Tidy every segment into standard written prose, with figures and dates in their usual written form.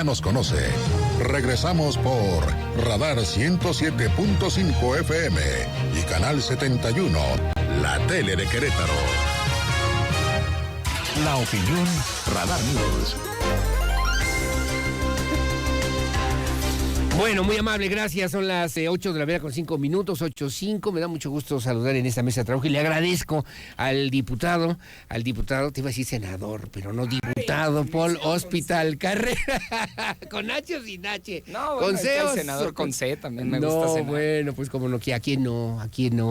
nos conoce. Regresamos por Radar 107.5 FM y Canal 71, la tele de Querétaro. La opinión, Radar News. Bueno, muy amable, gracias. Son las 8 de la mañana con 5 minutos, 8:05. Me da mucho gusto saludar en esta mesa de trabajo y le agradezco al diputado, te iba a decir senador, pero no diputado, Paul Hospital Carrera, con H o sin H. No, con bueno, C o senador con C también me gusta cenar. Bueno, pues como no, que aquí no,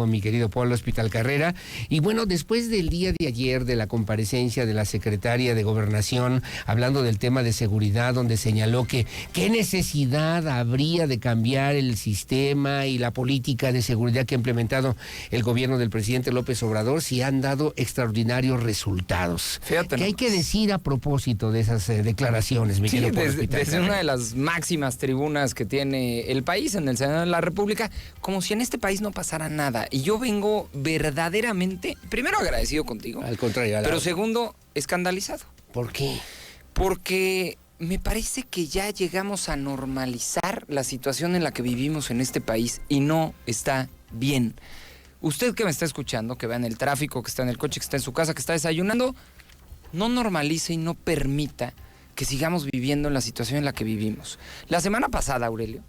mi querido Paul Hospital Carrera. Y bueno, después del día de ayer de la comparecencia de la secretaria de Gobernación, hablando del tema de seguridad, donde señaló que qué necesidad habría de cambiar el sistema y la política de seguridad que ha implementado el gobierno del presidente López Obrador, si han dado extraordinarios resultados. Fíjate, ¿Qué hay que decir a propósito de esas declaraciones, mi querido Paul Hospital desde Carrera? una de las máximas tribunas que tiene el país, en el Senado de la República, como si en este país no pasara nada. Y yo vengo verdaderamente, primero agradecido contigo. Al contrario. Pero segundo, escandalizado. ¿Por qué? Porque me parece que ya llegamos a normalizar la situación en la que vivimos en este país y no está bien. Usted que me está escuchando, que vea en el tráfico, que está en el coche, que está en su casa, que está desayunando, no normalice y no permita que sigamos viviendo en la situación en la que vivimos. La semana pasada, Aurelio,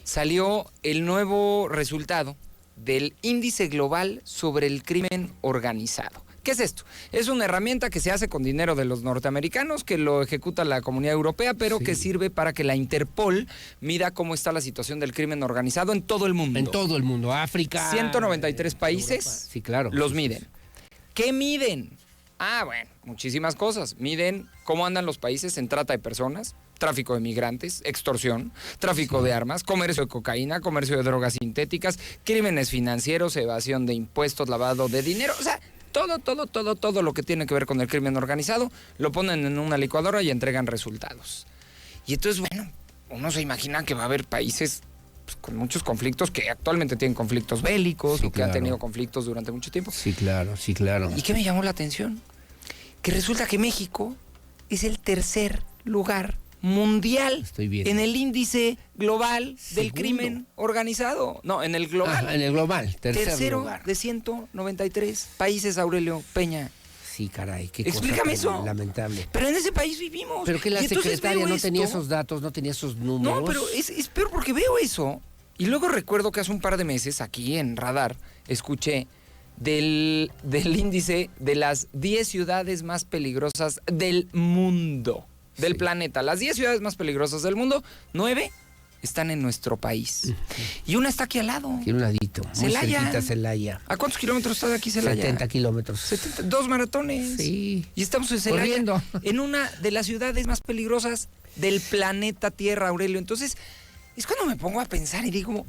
salió el nuevo resultado del Índice Global sobre el Crimen Organizado. ¿Qué es esto? Es una herramienta que se hace con dinero de los norteamericanos, que lo ejecuta la Comunidad Europea, pero que sirve para que la Interpol mida cómo está la situación del crimen organizado en todo el mundo. En todo el mundo, África. 193 países sí, claro, los miden. ¿Qué miden? Bueno, muchísimas cosas. Miden cómo andan los países en trata de personas, tráfico de migrantes, extorsión, tráfico de armas, comercio de cocaína, comercio de drogas sintéticas, crímenes financieros, evasión de impuestos, lavado de dinero, o sea, todo lo que tiene que ver con el crimen organizado, lo ponen en una licuadora y entregan resultados. Y entonces, bueno, uno se imagina que va a haber países pues, con muchos conflictos, que actualmente tienen conflictos bélicos, o que han tenido conflictos durante mucho tiempo. Sí, claro. ¿Y qué me llamó la atención? Que resulta que México es el tercer lugar mundial en el índice global del crimen organizado. No, en el global. En el global, tercero lugar. De 193 países, Aurelio Peña. Sí, caray, qué Explícame cosa eso. Lamentable. Pero en ese país vivimos. Pero que la secretaria no tenía esos datos, no tenía esos números. No, pero es peor porque veo eso. Y luego recuerdo que hace un par de meses, aquí en Radar, escuché del índice de las 10 ciudades más peligrosas del mundo. Del planeta. Las 10 ciudades más peligrosas del mundo, 9 están en nuestro país. Y una está aquí al lado. Aquí a un ladito. Muy cerquita, Celaya. ¿A cuántos kilómetros está de aquí Celaya? 70 kilómetros. 2 maratones. Sí. Y estamos en Celaya. Corriendo. En una de las ciudades más peligrosas del planeta Tierra, Aurelio. Entonces, es cuando me pongo a pensar y digo,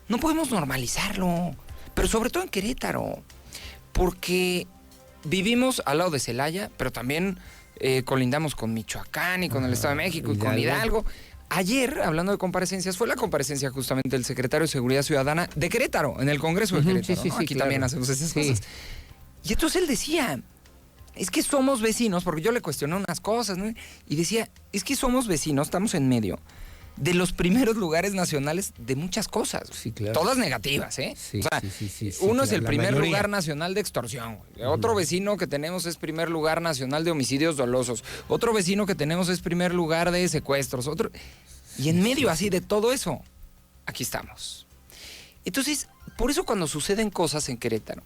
no podemos normalizarlo. Pero sobre todo en Querétaro. Porque vivimos al lado de Celaya, pero también colindamos con Michoacán y con el Estado de México y con Hidalgo. Ayer, hablando de comparecencias, fue la comparecencia justamente del secretario de Seguridad Ciudadana de Querétaro, en el Congreso de Querétaro. Sí, ¿no? Aquí claro. también hacemos esas cosas. Y entonces él decía, es que somos vecinos, porque yo le cuestioné unas cosas, ¿no? Y decía, es que somos vecinos, estamos en medio de los primeros lugares nacionales de muchas cosas. Sí, claro. Todas negativas, ¿eh? Sí, o sea, sí, uno es el primer mayoría. lugar nacional de extorsión. Otro vecino que tenemos es primer lugar nacional de homicidios dolosos. Otro vecino que tenemos es primer lugar de secuestros. Y en medio así de todo eso, aquí estamos. Entonces, por eso cuando suceden cosas en Querétaro,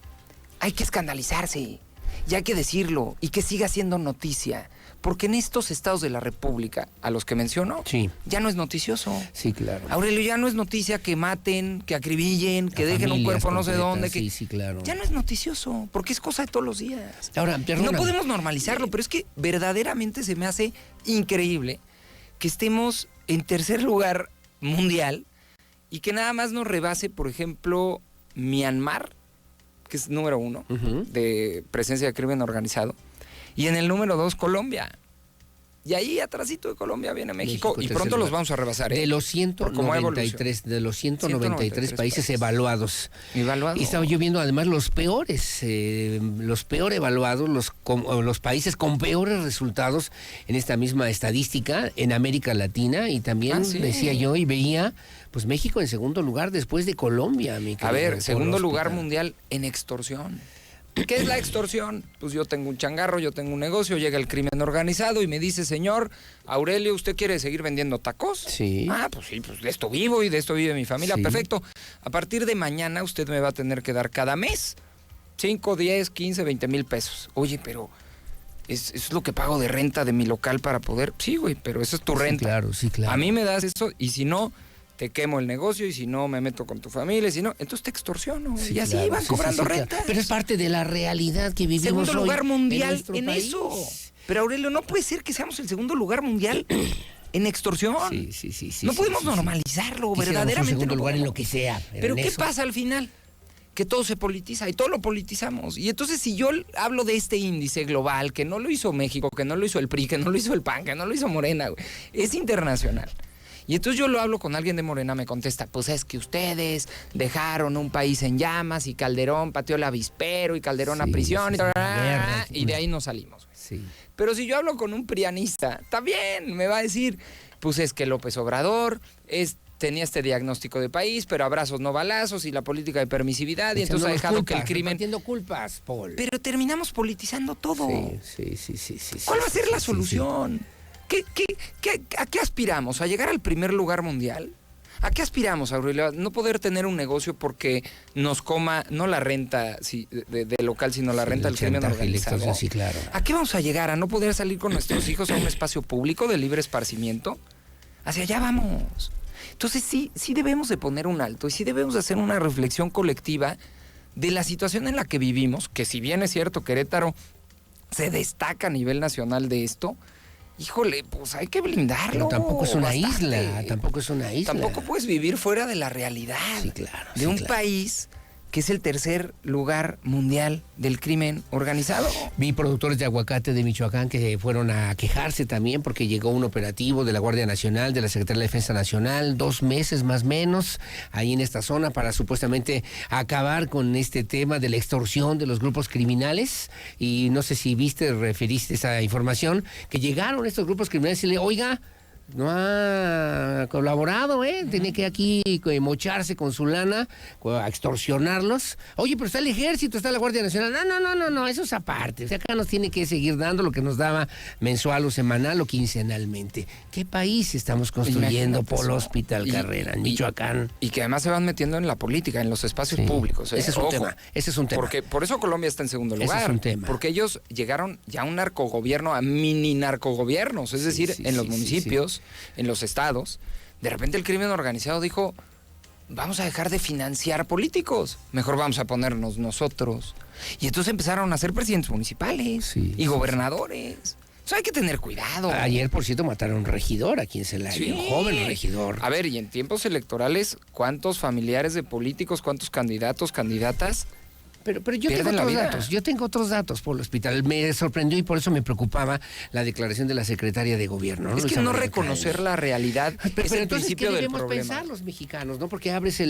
hay que escandalizarse. Y hay que decirlo. Y que siga siendo noticia. Porque en estos estados de la República, a los que menciono, ya no es noticioso. Sí, claro. Aurelio, ya no es noticia que maten, que acribillen, que dejen un cuerpo no sé dónde. Sí, claro. Ya no es noticioso, porque es cosa de todos los días. Ahora, no podemos normalizarlo, pero es que verdaderamente se me hace increíble que estemos en tercer lugar mundial y que nada más nos rebase, por ejemplo, Myanmar, que es número 1 de presencia de crimen organizado. Y en el número 2, Colombia. Y ahí atrásito de Colombia viene México y pronto lugar. los vamos a rebasar. De los 193 países evaluados. Y estaba yo viendo además los peor evaluados, los países con peores resultados en esta misma estadística en América Latina, y también decía yo y veía pues México en segundo lugar después de Colombia, mi querido. A ver, segundo lugar mundial en extorsión. ¿Qué es la extorsión? Pues yo tengo un changarro, yo tengo un negocio, llega el crimen organizado y me dice, señor Aurelio, ¿usted quiere seguir vendiendo tacos? Sí. Ah, pues sí, pues de esto vivo y de esto vive mi familia. Sí. Perfecto. A partir de mañana usted me va a tener que dar cada mes 5, 10, 15, 20 mil pesos. Oye, pero es lo que pago de renta de mi local para poder... Sí, güey, pero eso es tu renta. Sí, claro. A mí me das eso y si no... te quemo el negocio y si no me meto con tu familia, si no, entonces te extorsiono. Sí, y así claro, van cobrando renta. Claro. Pero es parte de la realidad que vivimos segundo hoy lugar mundial en eso. Pero Aurelio, no puede ser que seamos el segundo lugar mundial en extorsión. Sí. No podemos normalizarlo, verdaderamente. Un segundo lugar en lo que sea. Pero ¿qué pasa al final? Que todo se politiza y todo lo politizamos. Y entonces si yo hablo de este índice global, que no lo hizo México, que no lo hizo el PRI, que no lo hizo el PAN, que no lo hizo Morena, güey, es internacional. Y entonces yo lo hablo con alguien de Morena, me contesta, pues es que ustedes dejaron un país en llamas y Calderón pateó el avispero y Calderón a prisión y de ahí nos salimos. Sí. Pero si yo hablo con un prianista, también me va a decir, pues es que López Obrador tenía este diagnóstico de país, pero abrazos no balazos y la política de permisión y entonces ha dejado que el crimen... Repartiendo culpas, Paul. Pero terminamos politizando todo. Sí. ¿Cuál va a ser la solución? ¿A qué aspiramos? ¿A llegar al primer lugar mundial? ¿A qué aspiramos, Aurelio? ¿No poder tener un negocio porque nos coma, no la renta de local, sino la renta del crimen organizado? Sí, claro. ¿A qué vamos a llegar? ¿A no poder salir con nuestros hijos a un espacio público de libre esparcimiento? Hacia allá vamos. Entonces sí debemos de poner un alto y sí debemos de hacer una reflexión colectiva de la situación en la que vivimos, que si bien es cierto, Querétaro se destaca a nivel nacional de esto. Híjole, pues hay que blindarlo. Pero tampoco es una bastante. isla, Tampoco puedes vivir fuera de la realidad. Sí, claro. De un país que es el tercer lugar mundial del crimen organizado. Vi productores de aguacate de Michoacán que fueron a quejarse también porque llegó un operativo de la Guardia Nacional, de la Secretaría de Defensa Nacional, 2 meses más o menos, ahí en esta zona para supuestamente acabar con este tema de la extorsión de los grupos criminales. Y no sé si referiste esa información, que llegaron estos grupos criminales y le, oiga, no ha colaborado, tiene que aquí mocharse con su lana, a extorsionarlos. Oye, pero está el ejército, está la Guardia Nacional. No, eso es aparte. O sea, acá nos tiene que seguir dando lo que nos daba mensual o semanal o quincenalmente. ¿Qué país estamos construyendo por el Hospital Carrera en Michoacán? Y que además se van metiendo en la política, en los espacios públicos. Ese es un tema. Porque por eso Colombia está en segundo lugar. Ese es un tema. Porque ellos llegaron ya a un narcogobierno, a mini narcogobiernos, es decir, en los municipios, en los estados. De repente el crimen organizado dijo, vamos a dejar de financiar políticos, mejor vamos a ponernos nosotros. Y entonces empezaron a ser presidentes municipales y gobernadores. O sea, hay que tener cuidado. Ayer, por cierto, mataron a un regidor aquí en Celaya, un joven regidor. A ver, y en tiempos electorales, ¿cuántos familiares de políticos, cuántos candidatos, candidatas? Pero yo tengo otros datos por el hospital. Me sorprendió y por eso me preocupaba la declaración de la secrenia de gobierno, ¿no? Es que no reconocer la realidad pero es el principio del problema. ¿Qué debemos pensar los mexicanos, no? Porque abres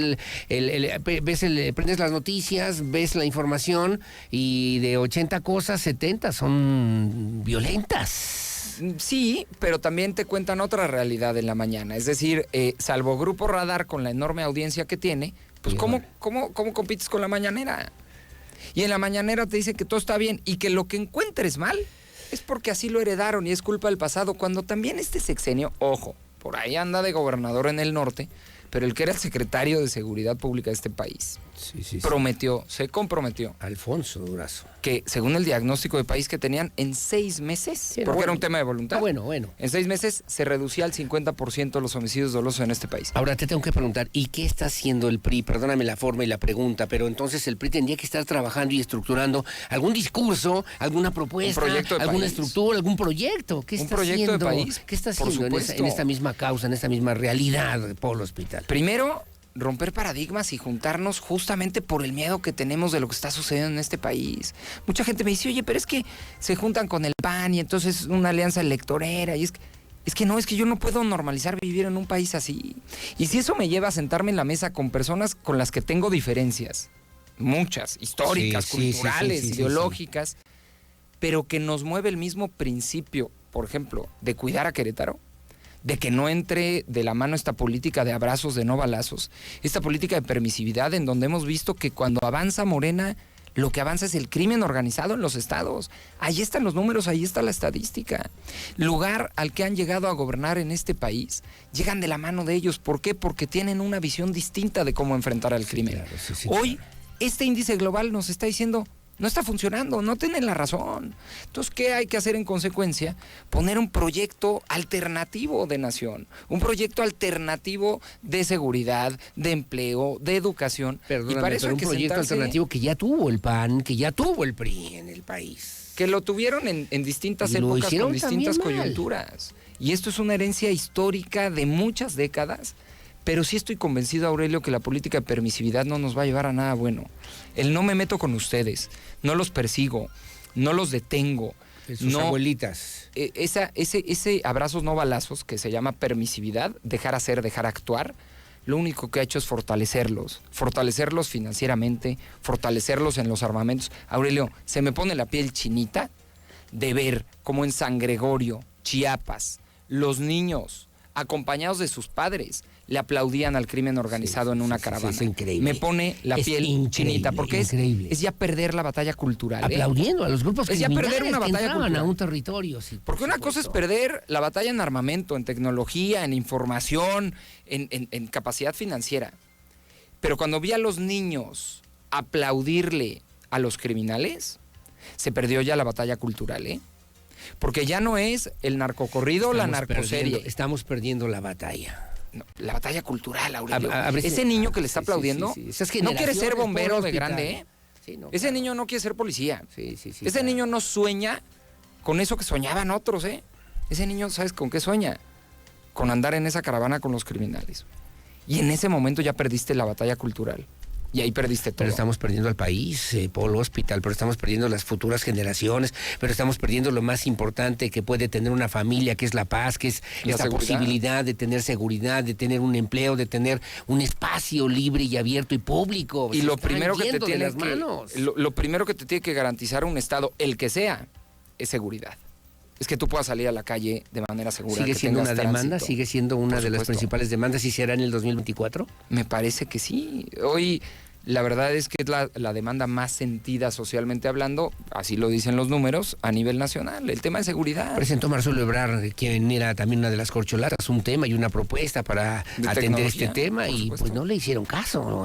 prendes las noticias, ves la información y de 80 cosas, 70 son violentas. Sí, pero también te cuentan otra realidad en la mañana. Es decir, salvo Grupo Radar con la enorme audiencia que tiene, pues ¿cómo compites con la mañanera? Y en la mañanera te dicen que todo está bien y que lo que encuentres mal es porque así lo heredaron y es culpa del pasado, cuando también este sexenio, ojo, por ahí anda de gobernador en el norte, pero el que era el secretario de Seguridad Pública de este país, se comprometió. Alfonso Durazo. Que según el diagnóstico de país que tenían, en 6 meses, porque era un tema de voluntad. Bueno. En 6 meses se reducía al 50% los homicidios dolosos en este país. Ahora te tengo que preguntar, ¿y qué está haciendo el PRI? Perdóname la forma y la pregunta, pero entonces el PRI tendría que estar trabajando y estructurando algún discurso, alguna propuesta, alguna estructura, algún proyecto. ¿Qué está haciendo? De país. ¿Qué está haciendo en esta misma causa, en esta misma realidad, Polo Hospital? Primero, romper paradigmas y juntarnos justamente por el miedo que tenemos de lo que está sucediendo en este país. Mucha gente me dice, oye, pero es que se juntan con el PAN y entonces una alianza electorera. Y es que yo no puedo normalizar vivir en un país así. Y si eso me lleva a sentarme en la mesa con personas con las que tengo diferencias, muchas, históricas, culturales, ideológicas, pero que nos mueve el mismo principio, por ejemplo, de cuidar a Querétaro, de que no entre de la mano esta política de abrazos, de no balazos, esta política de permisividad en donde hemos visto que cuando avanza Morena, lo que avanza es el crimen organizado en los estados. Ahí están los números, ahí está la estadística. Lugar al que han llegado a gobernar en este país, llegan de la mano de ellos. ¿Por qué? Porque tienen una visión distinta de cómo enfrentar al crimen. Claro, Hoy, este índice global nos está diciendo, no está funcionando, no tienen la razón. Entonces, ¿qué hay que hacer en consecuencia? Poner un proyecto alternativo de nación, un proyecto alternativo de seguridad, de empleo, de educación. Perdóname, y para eso pero hay que un proyecto sentarse, alternativo que ya tuvo el PAN, que ya tuvo el PRI en el país. que lo tuvieron en distintas Y lo épocas, hicieron con distintas también mal. coyunturas. Y esto es una herencia histórica de muchas décadas. Pero sí estoy convencido, Aurelio, que la política de permisividad no nos va a llevar a nada bueno. El no me meto con ustedes, no los persigo, no los detengo. Sus abuelitas. Ese abrazos no balazos, que se llama permisividad, dejar hacer, dejar actuar, lo único que ha hecho es fortalecerlos financieramente, fortalecerlos en los armamentos. Aurelio, se me pone la piel chinita de ver cómo en San Gregorio, Chiapas, los niños, acompañados de sus padres, le aplaudían al crimen organizado en una caravana. Es increíble. Me pone la piel chinita, porque es ya perder la batalla cultural. Aplaudiendo a los grupos Es ya criminales perder una que batalla entraban cultural. a un territorio. Sí, Porque una cosa es perder la batalla en armamento, en tecnología, en información, en capacidad financiera. Pero cuando vi a los niños aplaudirle a los criminales, se perdió ya la batalla cultural, ¿eh? Porque ya no es el narcocorrido o la narcoserie. Estamos perdiendo la batalla. No, la batalla cultural, Aurelio. Ese Ese niño que le está aplaudiendo no quiere ser bombero de grande, ¿eh? Sí, no, Ese claro. niño no quiere ser policía. Sí, Ese claro. niño no sueña con eso que soñaban otros, ¿eh? Ese niño, ¿sabes con qué sueña? Con andar en esa caravana con los criminales. Y en ese momento ya perdiste la batalla cultural. Y ahí perdiste todo. Pero estamos perdiendo al país, Polo Hospital, pero estamos perdiendo las futuras generaciones, pero estamos perdiendo lo más importante que puede tener una familia, que es la paz, que es La esta seguridad. posibilidad de tener seguridad, de tener un empleo, de tener un espacio libre y abierto y público. Y Se lo están primero que te yendo de tiene las manos. lo primero que te tiene que garantizar un Estado, el que sea, es seguridad. Es que tú puedas salir a la calle de manera segura. ¿Sigue que siendo una tengas demanda? tránsito. ¿Sigue siendo una Por de las supuesto. principales demandas y será en el 2024? Me parece que sí. Hoy la verdad es que es la demanda más sentida socialmente hablando, así lo dicen los números, a nivel nacional, el tema de seguridad. Presentó Marcelo Ebrard, quien era también una de las corcholatas, un tema y una propuesta para De atender tecnología, este tema por y supuesto. pues no le hicieron caso.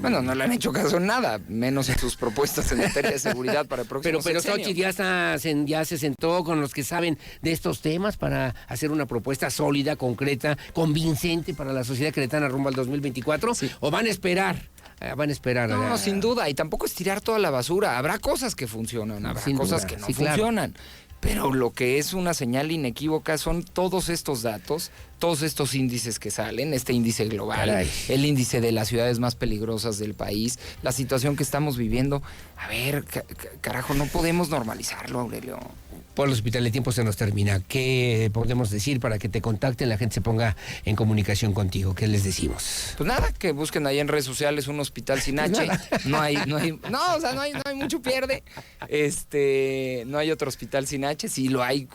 Bueno, no le han hecho caso en nada, menos en sus propuestas en materia de seguridad para el próximo Pero sexenio. Xochitl ya se sentó con los que saben de estos temas para hacer una propuesta sólida, concreta, convincente para la sociedad queretana rumbo al 2024. Sí. ¿O van a esperar? Van a esperar. No, sin duda, y tampoco es tirar toda la basura. Habrá cosas que funcionan, habrá Sin cosas duda, que no sí, claro. funcionan. Pero lo que es una señal inequívoca son todos estos datos, todos estos índices que salen, este índice global, Caray. el índice de las ciudades más peligrosas del país, la situación que estamos viviendo. A ver, carajo, no podemos normalizarlo, Aurelio. Por el Hospital, el tiempo se nos termina. ¿Qué podemos decir para que te contacten, la gente se ponga en comunicación contigo? ¿Qué les decimos? Pues nada, que busquen ahí en redes sociales un hospital sin H. No hay mucho pierde. No hay otro hospital sin H, sí lo hay.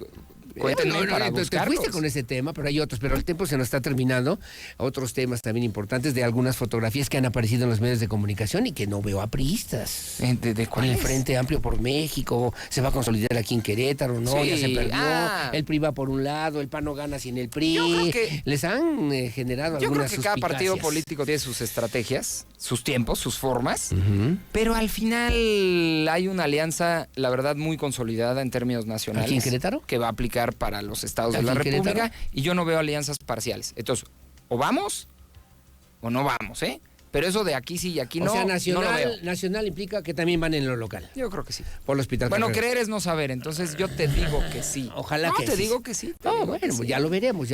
Cuéntenme para te buscarlos. fuiste con ese tema, pero hay otros. Pero el tiempo se nos está terminando. Otros temas también importantes de algunas fotografías que han aparecido en los medios de comunicación y que no veo apristas. ¿De Con cuál el es? Frente Amplio por México, se va a consolidar aquí en Querétaro, ¿no? Sí, Ya se perdió. El PRI va por un lado, el PAN no gana sin el PRI. Yo creo que- Les han generado Yo creo algunas que cada partido suspicacias. político tiene sus estrategias, sus tiempos, sus formas, Ujú. pero al final hay una alianza, la verdad, muy consolidada en términos nacionales. ¿Aquí en Querétaro? Que va a aplicar para los estados de ¿Aquí la en República, Querétaro? y yo no veo alianzas parciales. Entonces, o vamos o no vamos, ¿eh? Pero eso de aquí sí y aquí no, o sea, no lo veo. nacional implica que también van en lo local. Yo creo que sí. Por el Hospital Bueno, Carrera. creer es no saber, entonces yo te digo que sí. Ojalá no, que te sí. digo que sí. No, bueno, pues ya lo veremos.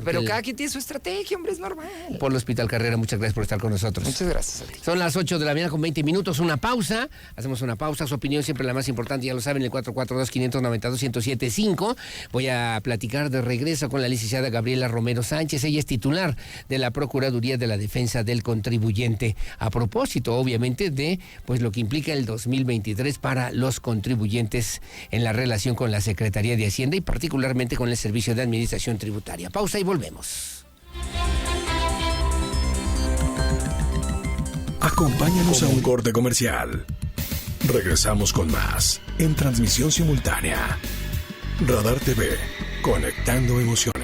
Pero cada quien tiene su estrategia, hombre, es normal. Por el Hospital Carrera, muchas gracias por estar con nosotros. Muchas gracias a ti. Son las 8 de la mañana con 20 minutos, una pausa. Hacemos una pausa, su opinión siempre la más importante, ya lo saben, el 442-592-1075. Voy a platicar de regreso con la licenciada Gabriela Romero Sánchez. Ella es titular de la Procuraduría de la Defensa del Contribuyente. A propósito, obviamente, de pues lo que implica el 2023 para los contribuyentes en la relación con la Secretaría de Hacienda y particularmente con el Servicio de Administración Tributaria. Pausa y volvemos. Acompáñanos a un corte comercial. Regresamos con más en transmisión simultánea. Radar TV, conectando emociones.